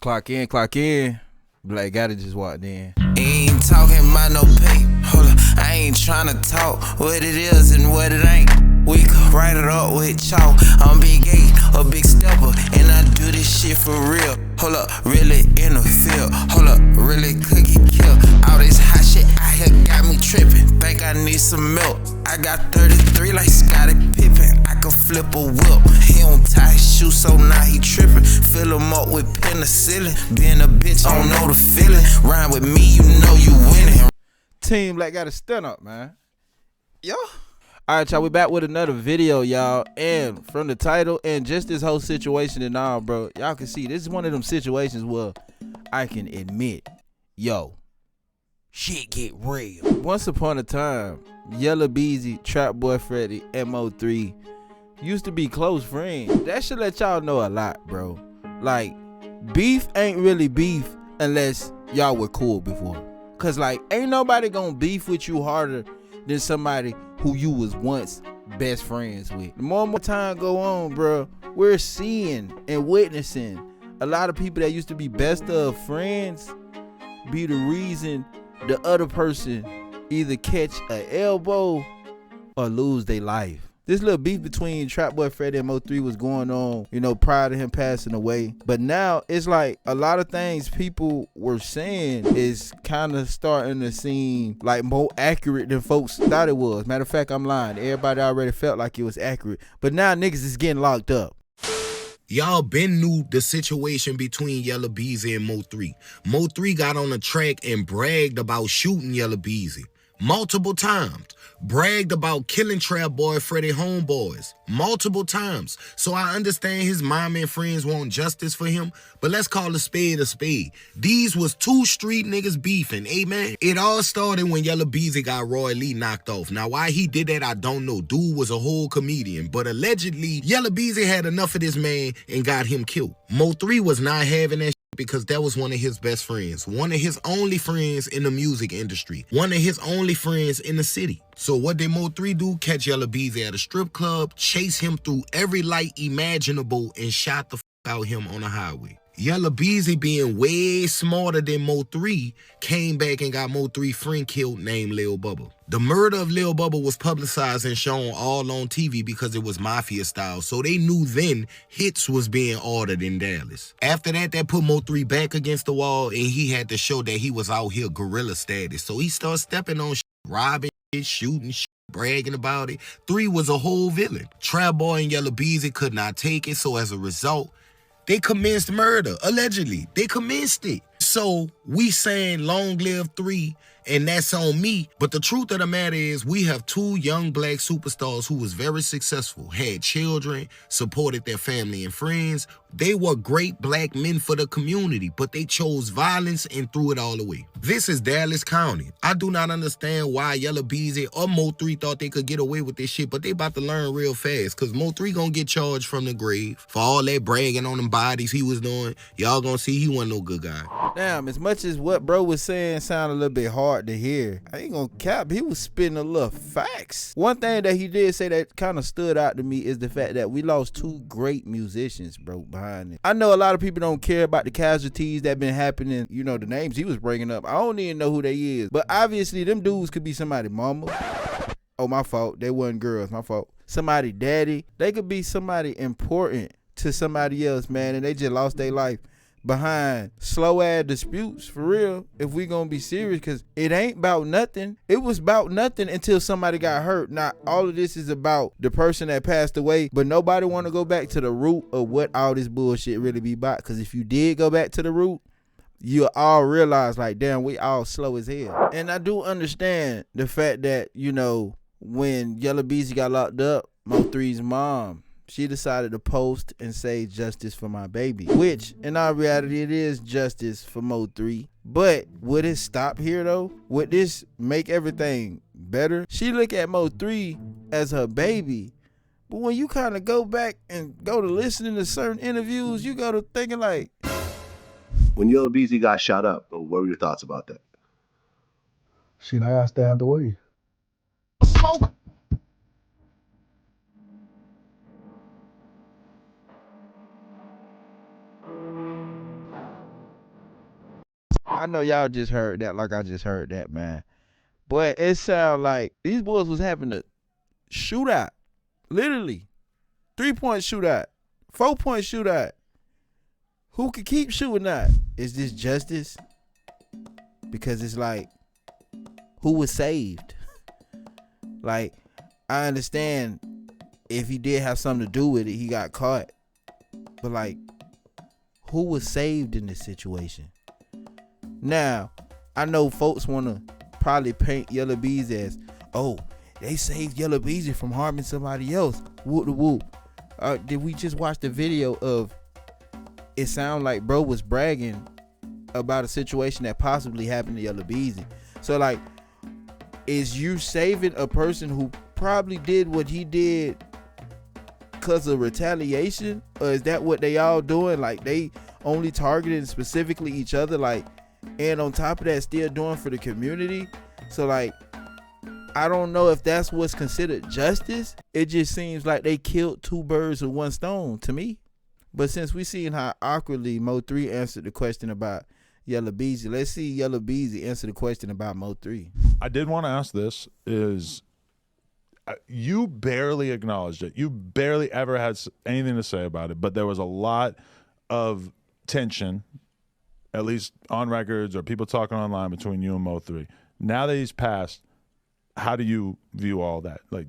Clock in, clock in. Black Gotta just walked in. Ain't talking about no pay. Hold up, I ain't tryna talk what it is and what it ain't. We could write it up with chalk. I'm Big A, a big stepper, and I do this shit for real. Hold up, really in the field. Hold up, really cookie kill. All this hot shit out here got me tripping. Think I need some milk. I got 33 like Scottie Pippen. I could flip a whip. He don't tie his shoes, so now he tripping. Fill him up with penicillin. Being a bitch, I don't know the feeling. Rhyme with me, you know you winning. Team Black Gotta stand up, man. Yo. Alright, y'all, we back with another video, y'all. And from the title and just this whole situation and all, bro, y'all can see this is one of them situations where I can admit, yo, shit get real. Once upon a time, Yella, Beezy, Trap Boy Freddy, MO3 used to be close friends. That should let y'all know a lot, bro. Like, beef ain't really beef unless y'all were cool before. Cause like, ain't nobody gonna beef with you harder than somebody who you was once best friends with. The more and more time go on, bro, we're seeing and witnessing a lot of people that used to be best of friends be the reason the other person either catch an elbow or lose their life. This little beef between Trap Boy Freddy and MO3 was going on, you know, prior to him passing away. But now it's like a lot of things people were saying is kind of starting to seem like more accurate than folks thought it was. Matter of fact, I'm lying. Everybody already felt like it was accurate. But now niggas is getting locked up. Y'all been knew the situation between Yella, Beezy and Mo3. Mo3 got on the track and bragged about shooting Yella Beezy multiple times. Bragged about killing Trap Boy Freddy homeboys multiple times. So I understand his mom and friends want justice for him, but let's call a spade a spade. These was two street niggas beefing, amen? It all started when Yella Beezy got Roy Lee knocked off. Now why he did that, I don't know. Dude was a whole comedian, but allegedly Yella Beezy had enough of this man and got him killed. Mo3 was not having that because that was one of his best friends, one of his only friends in the music industry, one of his only friends in the city. So what did Mo3 do? Catch Yella Beezy at a strip club, chase him through every light imaginable, and shot the out him on the highway. Yella Beezy, being way smarter than Mo3, came back and got Mo3 friend killed named Lil Bubba. The murder of Lil Bubba was publicized and shown all on TV because it was mafia style, so they knew then hits was being ordered in Dallas. After that, that put Mo3 back against the wall, and he had to show that he was out here guerrilla status. So he started stepping on shit, robbing shit, shooting shit, bragging about it. 3 was a whole villain. Trap Boy and Yella Beezy could not take it, so as a result, they commenced murder, allegedly. They commenced it. So we saying long live 3, and that's on me. But the truth of the matter is we have 2 young black superstars who was very successful, had children, supported their family and friends. They were great black men for the community, but they chose violence and threw it all away. This is Dallas County. I do not understand why Yella Beezy or Mo3 thought they could get away with this shit, but they about to learn real fast, because Mo3 gonna get charged from the grave for all that bragging on them bodies he was doing. Y'all gonna see he wasn't no good guy. Damn, as much as what bro was saying sounded a little bit hard to hear, I ain't gonna cap, he was spitting a little facts. One thing that he did say that kind of stood out to me is the fact that we lost 2 great musicians, bro, behind it. I know a lot of people don't care about the casualties that been happening, you know, the names he was bringing up. I don't even know who they is, but obviously them dudes could be somebody mama. Oh, my fault, they wasn't girls, my fault. Somebody daddy, they could be somebody important to somebody else, man, and they just lost their life behind slow ass disputes, for real, if we gonna be serious, because it ain't about nothing. It was about nothing until somebody got hurt. Now all of this is about the person that passed away, but nobody want to go back to the root of what all this bullshit really be about, because if you did go back to the root, you all realize like, damn, we all slow as hell. And I do understand the fact that, you know, when Yella Beezy got locked up, Mo3's mom, she decided to post and say justice for my baby, which in our reality it is justice for Mo3. But would it stop here though? Would this make everything better? She look at Mo3 as her baby, but when you kind of go back and go to listening to certain interviews, you go to thinking like, when Yella Beezy got shot up, what were your thoughts about that? Shit, I got stabbed away. Smoke. I know y'all just heard that like I just heard that, man. But it sound like these boys was having a shootout. Literally. 3-point shootout. 4-point shootout. Who could keep shooting that? Is this justice? Because it's like, who was saved? Like, I understand if he did have something to do with it, he got caught. But like, who was saved in this situation? Now, I know folks want to probably paint Yella Beezy as, oh, they saved Yella Beezy from harming somebody else. Whoop the whoop. Did we just watch the video of it sound like bro was bragging about a situation that possibly happened to Yella Beezy? So like, is you saving a person who probably did what he did because of retaliation? Or is that what they all doing? Like they only targeting specifically each other, like, and on top of that still doing for the community? So like, I don't know if that's what's considered justice. It just seems like they killed two birds with one stone to me. But since we seen how awkwardly MO3 answered the question about Yella Beezy, let's see Yella Beezy answer the question about MO3. I did want to ask this, is you barely acknowledged it. You barely ever had anything to say about it, but there was a lot of tension, at least on records or people talking online, between you and MO3. Now that he's passed, how do you view all that? Like,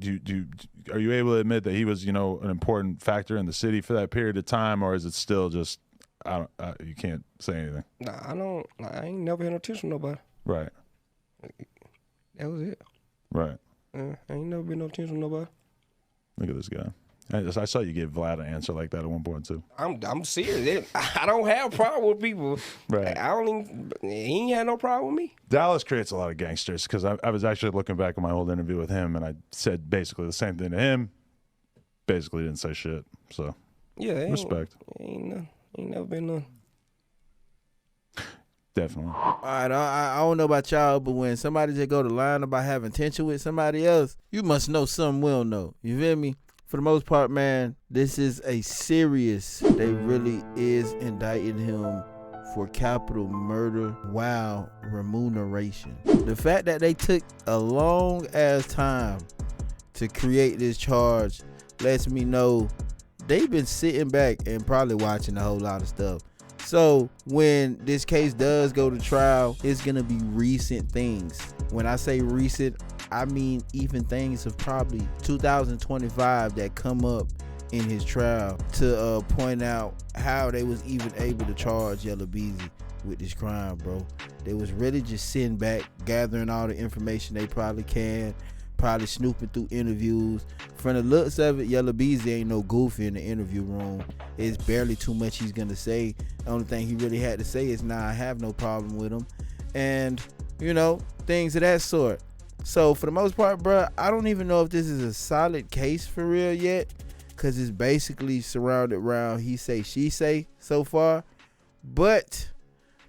are you able to admit that he was, an important factor in the city for that period of time, or is it still just, you can't say anything? Nah, I ain't never had no tension with nobody. Right. That was it. Right. I ain't never been no tension with nobody. Look at this guy. I saw you give Vlad an answer like that at one point too. I'm serious. I don't have a problem with people. Right. He ain't had no problem with me. Dallas creates a lot of gangsters, because I was actually looking back at my old interview with him, and I said basically the same thing to him. Basically didn't say shit. So Yeah, respect. Ain't never been none. Definitely. All right, I don't know about y'all, but when somebody just go to line about having tension with somebody else, you must know something we don't know. You feel me? For the most part, man, this is a serious, they really is indicting him for capital murder while remuneration. The fact that they took a long ass time to create this charge lets me know they've been sitting back and probably watching a whole lot of stuff. So when this case does go to trial, it's gonna be recent things. When I say recent, I mean even things of probably 2025 that come up in his trial to point out how they was even able to charge Yella Beezy with this crime, bro. They was really just sitting back, gathering all the information they probably can, probably snooping through interviews. From the looks of it, Yella Beezy ain't no goofy in the interview room. It's barely too much he's gonna say. The only thing he really had to say is, nah, I have no problem with him. And, things of that sort. So for the most part, bro, I don't even know if this is a solid case for real yet, because it's basically surrounded around he say, she say so far. But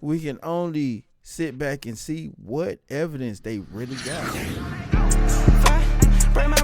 we can only sit back and see what evidence they really got. Bring my